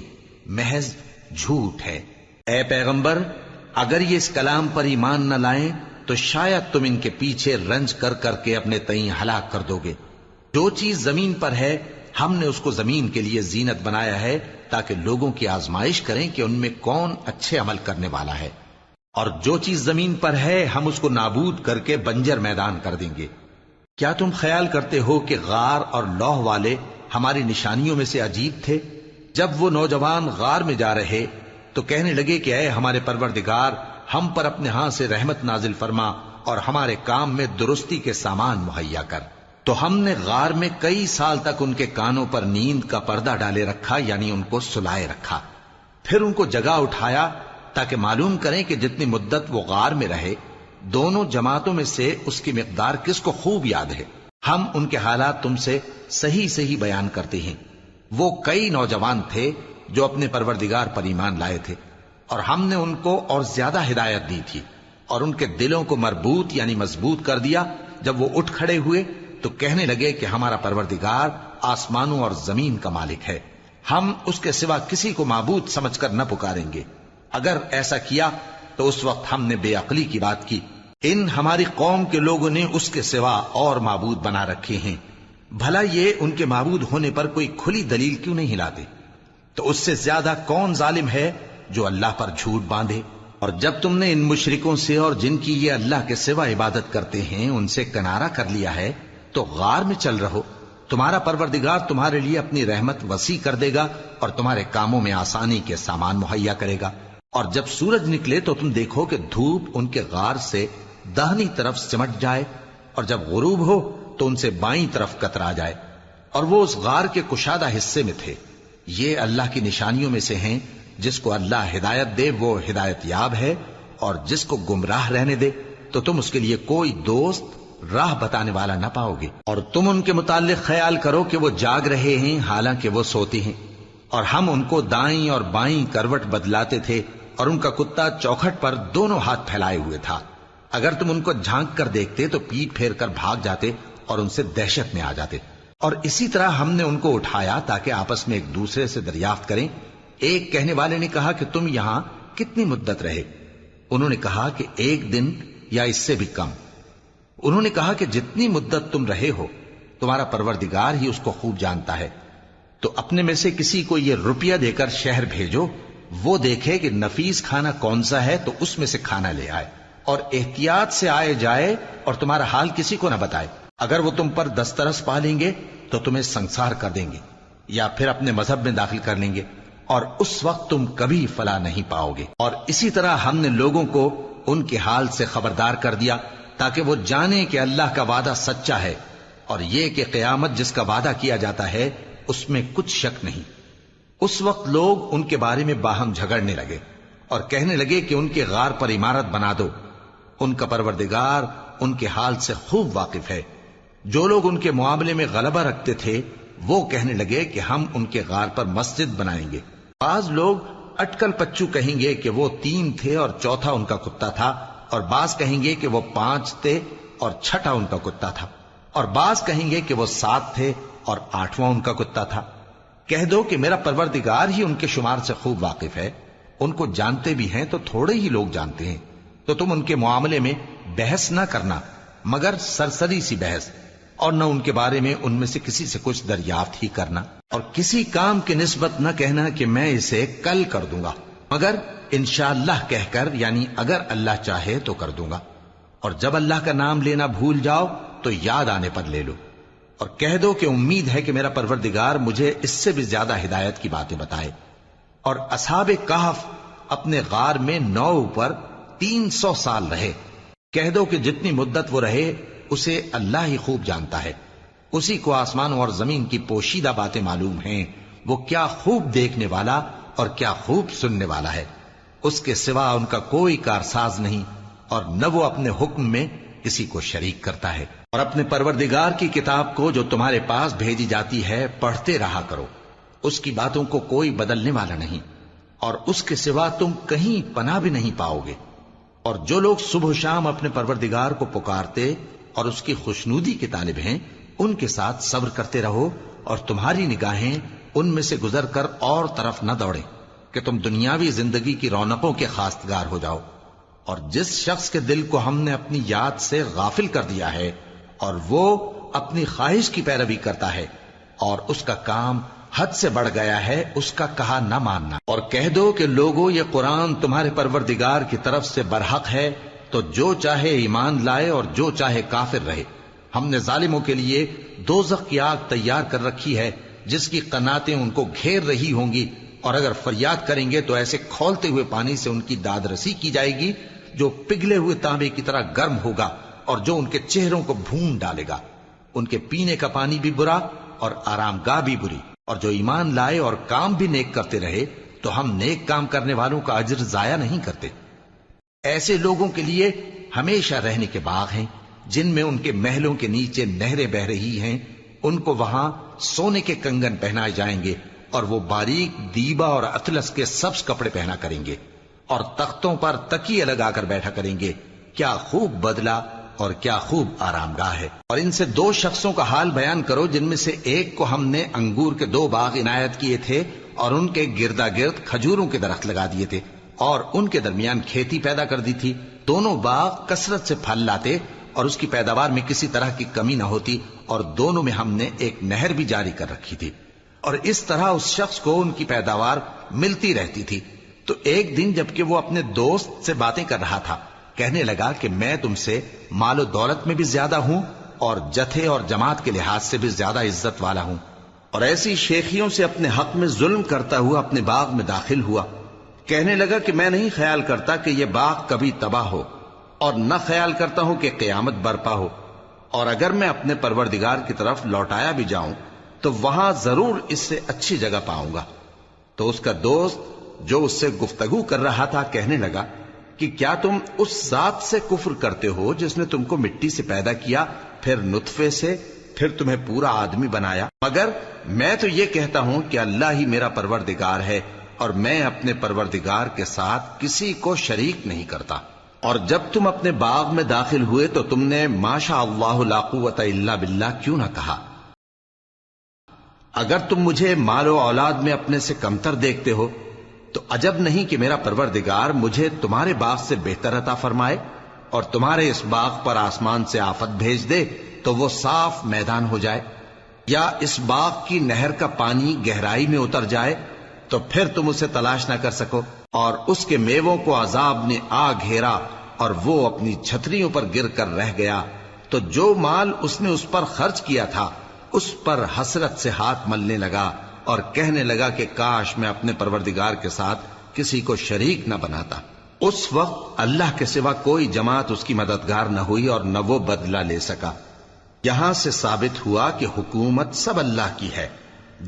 محض جھوٹ ہے۔ اے پیغمبر، اگر یہ اس کلام پر ایمان نہ لائیں تو شاید تم ان کے پیچھے رنج کر کر کے اپنے تئیں ہلاک کر دو گے۔ جو چیز زمین پر ہے ہم نے اس کو زمین کے لیے زینت بنایا ہے تاکہ لوگوں کی آزمائش کریں کہ ان میں کون اچھے عمل کرنے والا ہے، اور جو چیز زمین پر ہے ہم اس کو نابود کر کے بنجر میدان کر دیں گے۔ کیا تم خیال کرتے ہو کہ غار اور لوح والے ہماری نشانیوں میں سے عجیب تھے؟ جب وہ نوجوان غار میں جا رہے تو کہنے لگے کہ اے ہمارے پروردگار، ہم پر اپنے ہاں سے رحمت نازل فرما اور ہمارے کام میں درستی کے سامان مہیا کر۔ تو ہم نے غار میں کئی سال تک ان کے کانوں پر نیند کا پردہ ڈالے رکھا، یعنی ان کو سلائے رکھا، پھر ان کو جگہ اٹھایا تاکہ معلوم کریں کہ جتنی مدت وہ غار میں رہے دونوں جماعتوں میں سے اس کی مقدار کس کو خوب یاد ہے۔ ہم ان کے حالات تم سے صحیح صحیح بیان کرتے ہیں۔ وہ کئی نوجوان تھے جو اپنے پروردگار پر ایمان لائے تھے، اور ہم نے ان کو اور زیادہ ہدایت دی تھی، اور ان کے دلوں کو مربوط یعنی مضبوط کر دیا۔ جب وہ اٹھ کھڑے ہوئے تو کہنے لگے کہ ہمارا پروردگار آسمانوں اور زمین کا مالک ہے، ہم اس کے سوا کسی کو معبود سمجھ کر نہ پکاریں گے۔ اگر ایسا کیا تو اس وقت ہم نے بے عقلی کی بات کی۔ ان ہماری قوم کے لوگوں نے اس کے سوا اور معبود بنا رکھے ہیں، بھلا یہ ان کے معبود ہونے پر کوئی کھلی دلیل کیوں نہیں لاتے؟ تو اس سے زیادہ کون ظالم ہے جو اللہ پر جھوٹ باندھے؟ اور جب تم نے ان مشرکوں سے اور جن کی یہ اللہ کے سوا عبادت کرتے ہیں ان سے کنارہ کر لیا ہے تو غار میں چل رہو، تمہارا پروردگار تمہارے لیے اپنی رحمت وسیع کر دے گا اور تمہارے کاموں میں آسانی کے سامان مہیا کرے گا۔ اور جب سورج نکلے تو تم دیکھو کہ دھوپ ان کے غار سے داہنی طرف سمٹ جائے، اور جب غروب ہو تو ان سے بائیں طرف کترا جائے، اور وہ اس غار کے کشادہ حصے میں تھے۔ یہ اللہ کی نشانیوں میں سے ہیں، جس کو اللہ ہدایت دے وہ ہدایت یاب ہے، اور جس کو گمراہ رہنے دے تو تم اس کے لیے کوئی دوست راہ بتانے والا نہ پاؤ گے۔ اور تم ان کے متعلق خیال کرو کہ وہ جاگ رہے ہیں حالانکہ وہ سوتے ہیں، اور ہم ان کو دائیں اور بائیں کروٹ بدلاتے تھے، اور ان کا کتا چوکھٹ پر دونوں ہاتھ پھیلائے ہوئے تھا۔ اگر تم ان کو جھانک کر دیکھتے تو پیٹ پھیر کر بھاگ جاتے اور ان سے دہشت میں آ جاتے۔ اور اسی طرح ہم نے ان کو اٹھایا تاکہ آپس میں ایک دوسرے سے دریافت کریں۔ ایک کہنے والے نے کہا کہ تم یہاں کتنی مدت رہے؟ انہوں نے کہا کہ 1 دن یا اس سے بھی کم۔ انہوں نے کہا کہ جتنی مدت تم رہے ہو تمہارا پروردگار ہی اس کو خوب جانتا ہے، تو اپنے میں سے کسی کو یہ روپیہ دے کر شہر بھیجو، وہ دیکھے کہ نفیس کھانا کون سا ہے تو اس میں سے کھانا لے آئے، اور احتیاط سے آئے جائے اور تمہارا حال کسی کو نہ بتائے۔ اگر وہ تم پر دسترس پا لیں گے تو تمہیں سنسار کر دیں گے یا پھر اپنے مذہب میں داخل کر لیں گے، اور اس وقت تم کبھی فلاح نہیں پاؤ گے۔ اور اسی طرح ہم نے لوگوں کو ان کے حال سے خبردار کر دیا تاکہ وہ جانیں کہ اللہ کا وعدہ سچا ہے، اور یہ کہ قیامت جس کا وعدہ کیا جاتا ہے اس میں کچھ شک نہیں۔ اس وقت لوگ ان کے بارے میں باہم جھگڑنے لگے اور کہنے لگے کہ ان کے غار پر عمارت بنا دو۔ ان کا پروردگار ان کے حال سے خوب واقف ہے۔ جو لوگ ان کے معاملے میں غلبہ رکھتے تھے وہ کہنے لگے کہ ہم ان کے غار پر مسجد بنائیں گے۔ بعض لوگ اٹکل پچو کہیں گے کہ وہ 3 تھے اور چوتھا ان کا کتا تھا، اور بعض کہیں گے کہ وہ 5 تھے اور چھٹا ان کا کتا تھا، اور بعض کہیں گے کہ وہ 7 تھے اور 8واں ان کا کتا تھا۔ کہہ دو کہ میرا پروردگار ہی ان کے شمار سے خوب واقف ہے، ان کو جانتے بھی ہیں تو تھوڑے ہی لوگ جانتے ہیں۔ تو تم ان کے معاملے میں بحث نہ کرنا مگر سرسری سی بحث، اور نہ ان کے بارے میں ان میں سے کسی سے کچھ دریافت ہی کرنا، اور کسی کام کی نسبت نہ کہنا کہ میں اسے کل کر دوں گا، مگر انشاءاللہ کہہ کر، یعنی اگر اللہ چاہے تو کر دوں گا، اور جب اللہ کا نام لینا بھول جاؤ تو یاد آنے پر لے لو، اور کہہ دو کہ امید ہے کہ میرا پروردگار مجھے اس سے بھی زیادہ ہدایت کی باتیں بتائے۔ اور اصحاب کہف اپنے غار میں 9 پر 300 سال رہے۔ کہہ دو کہ جتنی مدت وہ رہے اسے اللہ ہی خوب جانتا ہے، اسی کو آسمانوں اور زمین کی پوشیدہ باتیں معلوم ہیں، وہ کیا خوب دیکھنے والا اور کیا خوب سننے والا ہے۔ اس کے سوا ان کا کوئی کارساز نہیں، اور نہ وہ اپنے حکم میں کسی کو شریک کرتا ہے۔ اور اپنے پروردگار کی کتاب کو جو تمہارے پاس بھیجی جاتی ہے پڑھتے رہا کرو، اس کی باتوں کو کوئی بدلنے والا نہیں، اور اس کے سوا تم کہیں پناہ بھی نہیں پاؤ گے۔ اور جو لوگ صبح و شام اپنے پروردگار کو پکارتے اور اس کی خوشنودی کے طالب ہیں، ان کے ساتھ صبر کرتے رہو، اور تمہاری نگاہیں ان میں سے گزر کر اور طرف نہ دوڑیں کہ تم دنیاوی زندگی کی رونقوں کے خواستگار ہو جاؤ۔ اور جس شخص کے دل کو ہم نے اپنی یاد سے غافل کر دیا ہے اور وہ اپنی خواہش کی پیروی کرتا ہے اور اس کا کام حد سے بڑھ گیا ہے، اس کا کہا نہ ماننا۔ اور کہہ دو کہ لوگو یہ قرآن تمہارے پروردگار کی طرف سے برحق ہے، تو جو چاہے ایمان لائے اور جو چاہے کافر رہے۔ ہم نے ظالموں کے لیے دوزخ کی آگ تیار کر رکھی ہے جس کی قناتیں ان کو گھیر رہی ہوں گی، اور اگر فریاد کریں گے تو ایسے کھولتے ہوئے پانی سے ان کی داد رسی کی جائے گی جو پگھلے ہوئے تانبے کی طرح گرم ہوگا، اور جو ان کے چہروں کو بھون ڈالے گا۔ ان کے پینے کا پانی بھی برا اور آرام گاہ بھی بری۔ اور جو ایمان لائے اور کام بھی نیک کرتے رہے تو ہم نیک کام کرنے والوں کا اجر ضائع نہیں کرتے۔ ایسے لوگوں کے لیے ہمیشہ رہنے کے باغ ہیں جن میں ان کے محلوں کے نیچے نہریں بہ رہی ہیں، ان کو وہاں سونے کے کنگن پہنائے جائیں گے، اور وہ باریک دیبا اور اطلس کے سبز کپڑے پہنا کریں گے، اور تختوں پر تکیے لگا کر بیٹھا کریں گے۔ کیا خوب بدلہ اور کیا خوب آرام گاہ ہے۔ اور ان سے 2 شخصوں کا حال بیان کرو جن میں سے ایک کو ہم نے انگور کے 2 باغ عنایت کیے تھے اور ان کے گردا گرد کھجوروں کے درخت لگا دیے تھے اور ان کے درمیان کھیتی پیدا کر دی تھی۔ دونوں باغ کثرت سے پھل لاتے اور اس کی پیداوار میں کسی طرح کی کمی نہ ہوتی، اور دونوں میں ہم نے ایک نہر بھی جاری کر رکھی تھی، اور اس طرح اس شخص کو ان کی پیداوار ملتی رہتی تھی۔ تو ایک دن جبکہ وہ اپنے دوست سے باتیں کر رہا تھا، کہنے لگا کہ میں تم سے مال و دولت میں بھی زیادہ ہوں اور جتھے اور جماعت کے لحاظ سے بھی زیادہ عزت والا ہوں، اور ایسی شیخیوں سے اپنے حق میں ظلم کرتا ہوا اپنے باغ میں داخل ہوا۔ کہنے لگا کہ میں نہیں خیال کرتا کہ یہ باغ کبھی تباہ ہو، اور نہ خیال کرتا ہوں کہ قیامت برپا ہو، اور اگر میں اپنے پروردگار کی طرف لوٹایا بھی جاؤں تو وہاں ضرور اس سے اچھی جگہ پاؤں گا۔ تو اس کا دوست جو اس سے گفتگو کر رہا تھا کہنے لگا کہ کیا تم اس ذات سے کفر کرتے ہو جس نے تم کو مٹی سے پیدا کیا، پھر نطفے سے، پھر تمہیں پورا آدمی بنایا؟ مگر میں تو یہ کہتا ہوں کہ اللہ ہی میرا پروردگار ہے، اور میں اپنے پروردگار کے ساتھ کسی کو شریک نہیں کرتا۔ اور جب تم اپنے باغ میں داخل ہوئے تو تم نے ما شاء اللہ لا قوت الا باللہ کیوں نہ کہا؟ اگر تم مجھے مال و اولاد میں اپنے سے کمتر دیکھتے ہو تو عجب نہیں کہ میرا پروردگار مجھے تمہارے باغ سے بہتر عطا فرمائے اور تمہارے اس باغ پر آسمان سے آفت بھیج دے تو وہ صاف میدان ہو جائے، یا اس باغ کی نہر کا پانی گہرائی میں اتر جائے تو پھر تم اسے تلاش نہ کر سکو، اور اس کے میووں کو عذاب نے آ گھیرا اور وہ اپنی چھتریوں پر گر کر رہ گیا، تو جو مال اس نے اس پر خرچ کیا تھا اس پر حسرت سے ہاتھ ملنے لگا اور کہنے لگا کہ کاش میں اپنے پروردگار کے ساتھ کسی کو شریک نہ بناتا۔ اس وقت اللہ کے سوا کوئی جماعت اس کی مددگار نہ ہوئی اور نہ وہ بدلہ لے سکا۔ یہاں سے ثابت ہوا کہ حکومت سب اللہ کی ہے،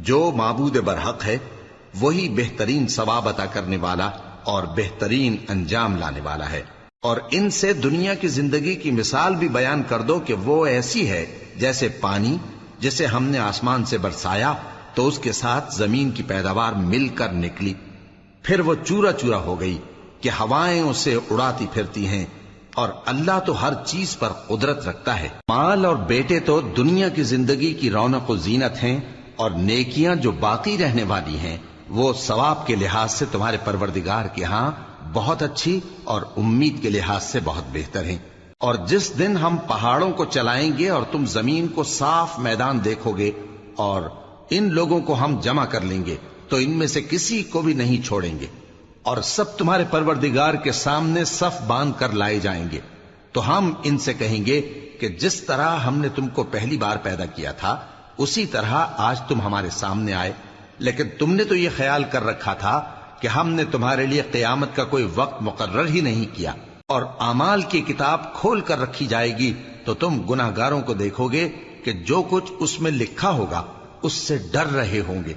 جو معبود برحق ہے وہی بہترین ثواب عطا کرنے والا اور بہترین انجام لانے والا ہے۔ اور ان سے دنیا کی زندگی کی مثال بھی بیان کر دو کہ وہ ایسی ہے جیسے پانی جسے ہم نے آسمان سے برسایا تو اس کے ساتھ زمین کی پیداوار مل کر نکلی، پھر وہ چورا چورا ہو گئی کہ ہوائیں اسے اڑاتی پھرتی ہیں، اور اللہ تو ہر چیز پر قدرت رکھتا ہے۔ مال اور بیٹے تو دنیا کی زندگی کی رونق و زینت ہیں، اور نیکیاں جو باقی رہنے والی ہیں وہ ثواب کے لحاظ سے تمہارے پروردگار کے ہاں بہت اچھی اور امید کے لحاظ سے بہت بہتر ہیں۔ اور جس دن ہم پہاڑوں کو چلائیں گے اور تم زمین کو صاف میدان دیکھو گے، اور ان لوگوں کو ہم جمع کر لیں گے تو ان میں سے کسی کو بھی نہیں چھوڑیں گے، اور سب تمہارے پروردگار کے سامنے صف باندھ کر لائے جائیں گے، تو ہم ان سے کہیں گے کہ جس طرح ہم نے تم کو پہلی بار پیدا کیا تھا اسی طرح آج تم ہمارے سامنے آئے، لیکن تم نے تو یہ خیال کر رکھا تھا کہ ہم نے تمہارے لیے قیامت کا کوئی وقت مقرر ہی نہیں کیا، اور اعمال کی کتاب کھول کر رکھی جائے گی تو تم گناہگاروں کو دیکھو گے کہ جو کچھ اس میں لکھا ہوگا اس سے ڈر رہے ہوں گے،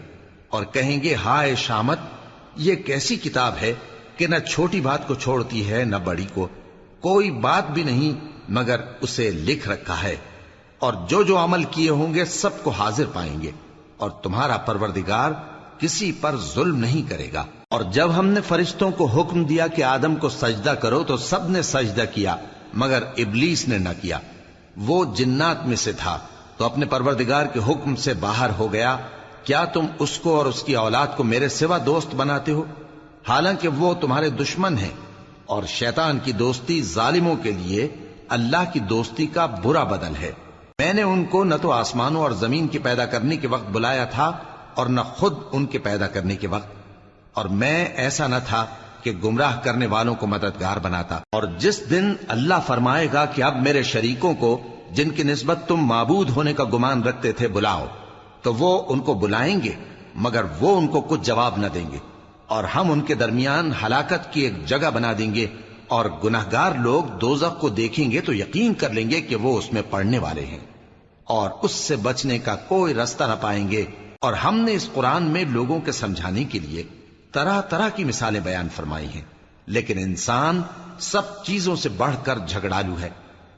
اور کہیں گے ہائے شامت، یہ کیسی کتاب ہے کہ نہ چھوٹی بات کو چھوڑتی ہے نہ بڑی کو، کوئی بات بھی نہیں مگر اسے لکھ رکھا ہے، اور جو جو عمل کیے ہوں گے سب کو حاضر پائیں گے، اور تمہارا پروردگار کسی پر ظلم نہیں کرے گا۔ اور جب ہم نے فرشتوں کو حکم دیا کہ آدم کو سجدہ کرو تو سب نے سجدہ کیا مگر ابلیس نے نہ کیا، وہ جنات میں سے تھا تو اپنے پروردگار کے حکم سے باہر ہو گیا۔ کیا تم اس کو اور اس کی اولاد کو میرے سوا دوست بناتے ہو، حالانکہ وہ تمہارے دشمن ہیں، اور شیطان کی دوستی ظالموں کے لیے اللہ کی دوستی کا برا بدل ہے۔ میں نے ان کو نہ تو آسمانوں اور زمین کے پیدا کرنے کے وقت بلایا تھا اور نہ خود ان کے پیدا کرنے کے وقت، اور میں ایسا نہ تھا کہ گمراہ کرنے والوں کو مددگار بناتا۔ اور جس دن اللہ فرمائے گا کہ اب میرے شریکوں کو جن کی نسبت تم معبود ہونے کا گمان رکھتے تھے بلاؤ، تو وہ ان کو بلائیں گے مگر وہ ان کو کچھ جواب نہ دیں گے، اور ہم ان کے درمیان ہلاکت کی ایک جگہ بنا دیں گے، اور گناہگار لوگ دوزخ کو دیکھیں گے تو یقین کر لیں گے کہ وہ اس میں پڑنے والے ہیں، اور اس سے بچنے کا کوئی راستہ نہ پائیں گے۔ اور ہم نے اس قرآن میں لوگوں کے سمجھانے کے لیے طرح طرح کی مثالیں بیان فرمائی ہیں، لیکن انسان سب چیزوں سے بڑھ کر جھگڑالو ہے،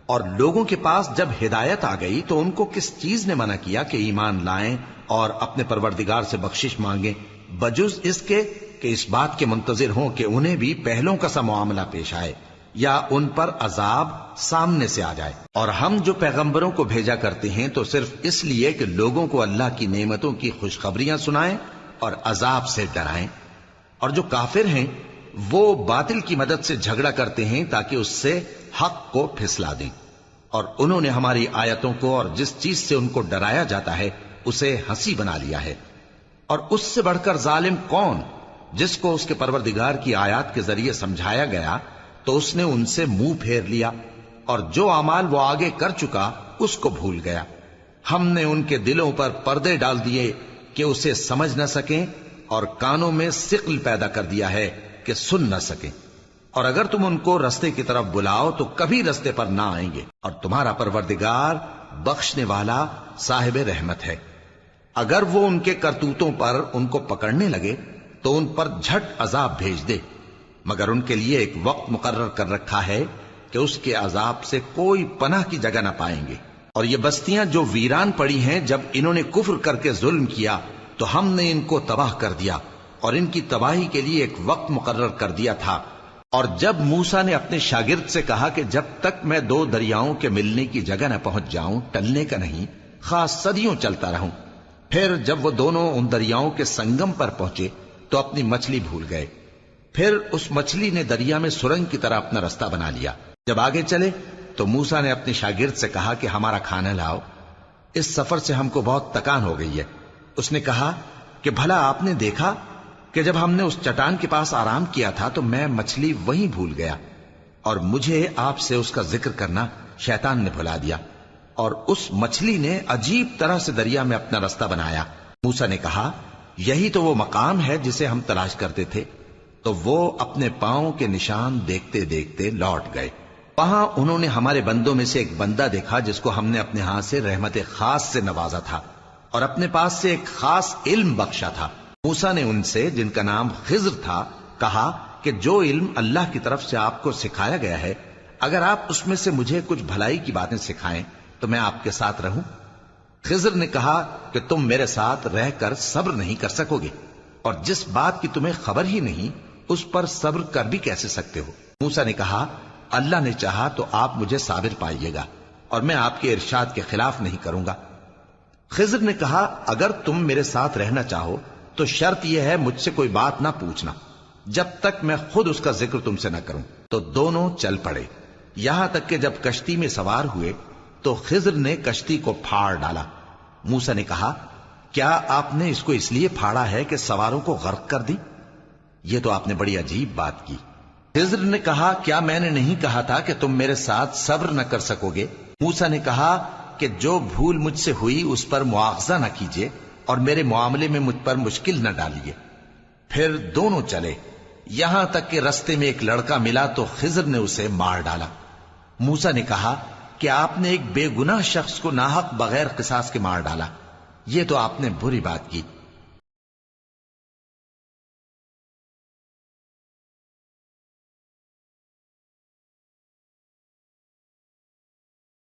اور لوگوں کے پاس جب ہدایت آ گئی تو ان کو کس چیز نے منع کیا کہ ایمان لائیں اور اپنے پروردگار سے بخشش مانگیں، بجز اس کے کہ اس بات کے منتظر ہوں کہ انہیں بھی پہلوں کا سا معاملہ پیش آئے یا ان پر عذاب سامنے سے آ جائے۔ اور ہم جو پیغمبروں کو بھیجا کرتے ہیں تو صرف اس لیے کہ لوگوں کو اللہ کی نعمتوں کی خوشخبریاں سنائیں اور عذاب سے ڈرائیں، اور جو کافر ہیں وہ باطل کی مدد سے جھگڑا کرتے ہیں تاکہ اس سے حق کو پھسلا دیں، اور انہوں نے ہماری آیتوں کو اور جس چیز سے ان کو ڈرایا جاتا ہے اسے ہنسی بنا لیا ہے۔ اور اس سے بڑھ کر ظالم کون، جس کو اس کے پروردگار کی آیات کے ذریعے سمجھایا گیا تو اس نے ان سے منہ پھیر لیا، اور جو اعمال وہ آگے کر چکا اس کو بھول گیا۔ ہم نے ان کے دلوں پر پردے ڈال دیے کہ اسے سمجھ نہ سکیں، اور کانوں میں ثقل پیدا کر دیا ہے کہ سن نہ سکیں، اور اگر تم ان کو رستے کی طرف بلاؤ تو کبھی رستے پر نہ آئیں گے، اور تمہارا پروردگار بخشنے والا صاحب رحمت ہے۔ اگر وہ ان کے کرتوتوں پر ان کو پکڑنے لگے تو ان پر جھٹ عذاب بھیج دے، مگر ان کے لیے ایک وقت مقرر کر رکھا ہے کہ اس کے عذاب سے کوئی پناہ کی جگہ نہ پائیں گے۔ اور یہ بستیاں جو ویران پڑی ہیں، جب انہوں نے کفر کر کے ظلم کیا تو ہم نے ان کو تباہ کر دیا، اور ان کی تباہی کے لیے ایک وقت مقرر کر دیا تھا۔ اور جب موسیٰ نے اپنے شاگرد سے کہا کہ جب تک میں دو دریاؤں کے ملنے کی جگہ نہ پہنچ جاؤں ٹلنے کا نہیں، خاص صدیوں چلتا رہوں، پھر جب وہ دونوں ان دریاؤں کے سنگم پر پہنچے تو اپنی مچھلی بھول گئے، پھر اس مچھلی نے دریا میں سرنگ کی طرح اپنا رستہ بنا لیا۔ جب آگے چلے تو موسیٰ نے اپنے شاگرد سے کہا کہ ہمارا کھانا لاؤ، اس سفر سے ہم کو بہت تکان ہو گئی ہے۔ اس نے کہا کہ بھلا آپ نے دیکھا کہ جب ہم نے اس چٹان کے پاس آرام کیا تھا تو میں مچھلی وہیں بھول گیا، اور مجھے آپ سے اس کا ذکر کرنا شیطان نے بھلا دیا، اور اس مچھلی نے عجیب طرح سے دریا میں اپنا رستہ بنایا۔ موسیٰ نے کہا یہی تو وہ مقام ہے جسے ہم تلاش کرتے تھے۔ تو وہ اپنے پاؤں کے نشان دیکھتے دیکھتے لوٹ گئے۔ وہاں انہوں نے ہمارے بندوں میں سے ایک بندہ دیکھا جس کو ہم نے اپنے ہاتھ سے رحمت خاص سے نوازا تھا اور اپنے پاس سے ایک خاص علم بخشا تھا۔ موسیٰ نے ان سے، جن کا نام خضر تھا، کہا کہ جو علم اللہ کی طرف سے آپ کو سکھایا گیا ہے، اگر آپ اس میں سے مجھے کچھ بھلائی کی باتیں سکھائیں تو میں آپ کے ساتھ رہوں۔ خضر نے کہا کہ تم میرے ساتھ رہ کر صبر نہیں کر سکو گے، اور جس بات کی تمہیں خبر ہی نہیں اس پر صبر کر بھی کیسے سکتے ہو؟ موسیٰ نے کہا اللہ نے چاہا تو آپ مجھے صابر پائیے گا، اور میں آپ کے ارشاد کے خلاف نہیں کروں گا۔ خضر نے کہا اگر تم میرے ساتھ رہنا چاہو تو شرط یہ ہے مجھ سے کوئی بات نہ پوچھنا جب تک میں خود اس کا ذکر تم سے نہ کروں۔ تو دونوں چل پڑے، یہاں تک کہ جب کشتی میں سوار ہوئے تو خضر نے کشتی کو پھاڑ ڈالا۔ موسیٰ نے کہا کیا آپ نے اس کو اس لیے پھاڑا ہے کہ سواروں کو غرق کر دی؟ یہ تو آپ نے بڑی عجیب بات کی۔ خضر نے کہا کیا میں نے نہیں کہا تھا کہ تم میرے ساتھ صبر نہ کر سکو گے؟ موسیٰ نے کہا کہ جو بھول مجھ سے ہوئی اس پر مواخذہ نہ کیجیے اور میرے معاملے میں مجھ پر مشکل نہ ڈالیے۔ پھر دونوں چلے، یہاں تک کہ رستے میں ایک لڑکا ملا تو خضر نے اسے مار ڈالا۔ موسیٰ نے کہا کہ آپ نے ایک بے گناہ شخص کو ناحق بغیر قصاص کے مار ڈالا، یہ تو آپ نے بری بات کی۔